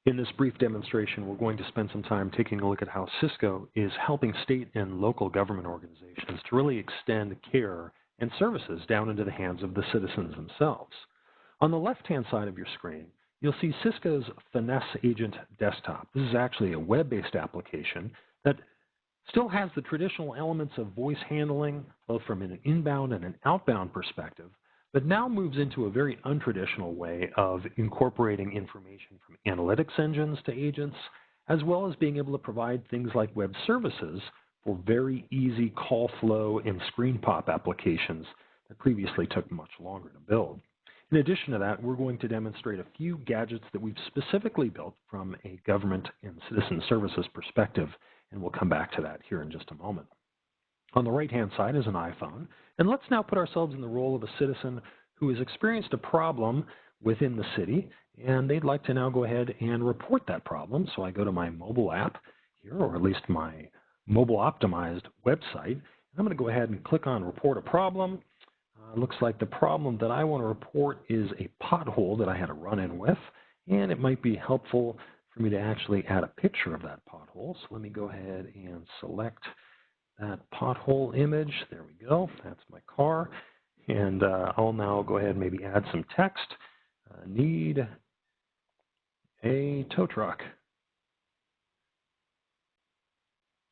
In this brief demonstration, we're going to spend some time taking a look at how Cisco is helping state and local government organizations to really extend care and services down into the hands of the citizens themselves. On the left-hand side of your screen, you'll see Cisco's Finesse Agent Desktop. This is actually a web-based application that still has the traditional elements of voice handling, both from an inbound and an outbound perspective, but now moves into a very untraditional way of incorporating information from analytics engines to agents, as well as being able to provide things like web services for very easy call flow and screen pop applications that previously took much longer to build. In addition to that, we're going to demonstrate a few gadgets that we've specifically built from a government and citizen services perspective, and we'll come back to that here in just a moment. On the right-hand side is an iPhone, and let's now put ourselves in the role of a citizen who has experienced a problem within the city, and they'd like to now go ahead and report that problem. So I go to my mobile app here, or at least my mobile-optimized website, and I'm going to go ahead and click on Report a Problem. Looks like the problem that I want to report is a pothole that I had a run-in with, and it might be helpful for me to actually add a picture of that pothole. So let me go ahead and select that pothole image. There we go. That's my car. And I'll now go ahead and maybe add some text. Need a tow truck.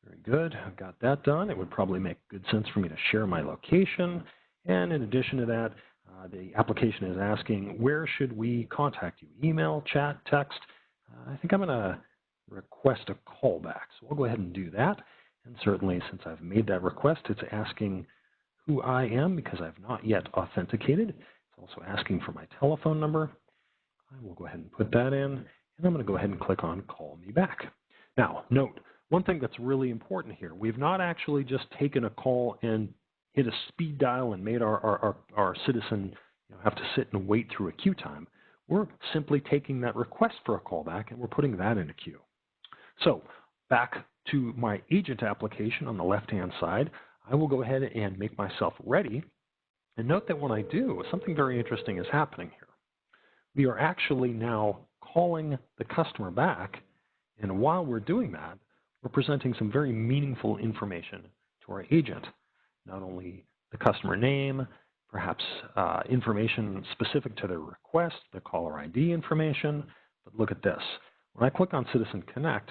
Very good. I've got that done. It would probably make good sense for me to share my location. And in addition to that, the application is asking, where should we contact you? Email, chat, text? I think I'm going to request a callback. So we'll go ahead and do that. And certainly, since I've made that request, it's asking who I am because I've not yet authenticated. It's also asking for my telephone number. I will go ahead and put that in, and I'm going to go ahead and click on Call Me Back. Now, note, one thing that's really important here, we've not actually just taken a call and hit a speed dial and made our citizen have to sit and wait through a queue time. We're simply taking that request for a callback and we're putting that in a queue. So back to my agent application on the left-hand side, I will go ahead and make myself ready. And note that when I do, something very interesting is happening here. We are actually now calling the customer back, and while we're doing that, we're presenting some very meaningful information to our agent. Not only the customer name, perhaps information specific to their request, the caller ID information, but look at this. When I click on Citizen Connect,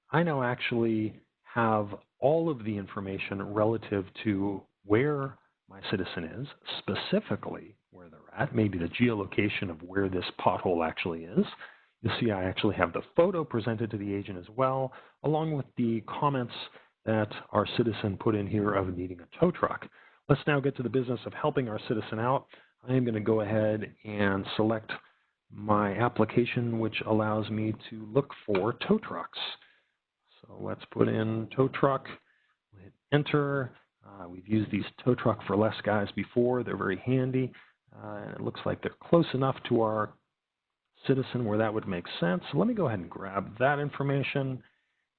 I now actually have all of the information relative to where my citizen is, specifically where they're at, maybe the geolocation of where this pothole actually is. You'll see I actually have the photo presented to the agent as well, along with the comments that our citizen put in here of needing a tow truck. Let's now get to the business of helping our citizen out. I am going to go ahead and select my application, which allows me to look for tow trucks. So let's put in tow truck, we'll hit enter. We've used these tow truck for less guys before. They're very handy. And it looks like they're close enough to our citizen where that would make sense. So let me go ahead and grab that information.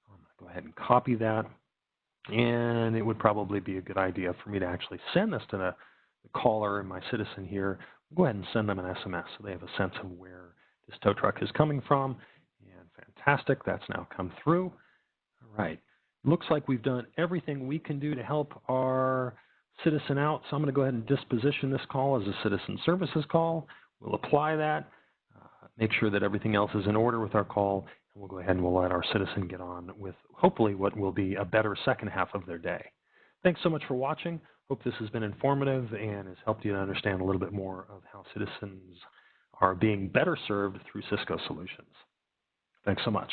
I'm going to go ahead and copy that. And it would probably be a good idea for me to actually send this to the caller and my citizen here. Go ahead and send them an SMS so they have a sense of where this tow truck is coming from. And fantastic, that's now come through. All right, looks like we've done everything we can do to help our citizen out. So I'm going to go ahead and disposition this call as a citizen services call. We'll apply that, make sure that everything else is in order with our call. We'll go ahead and we'll let our citizen get on with hopefully what will be a better second half of their day. Thanks so much for watching. Hope this has been informative and has helped you to understand a little bit more of how citizens are being better served through Cisco solutions. Thanks so much.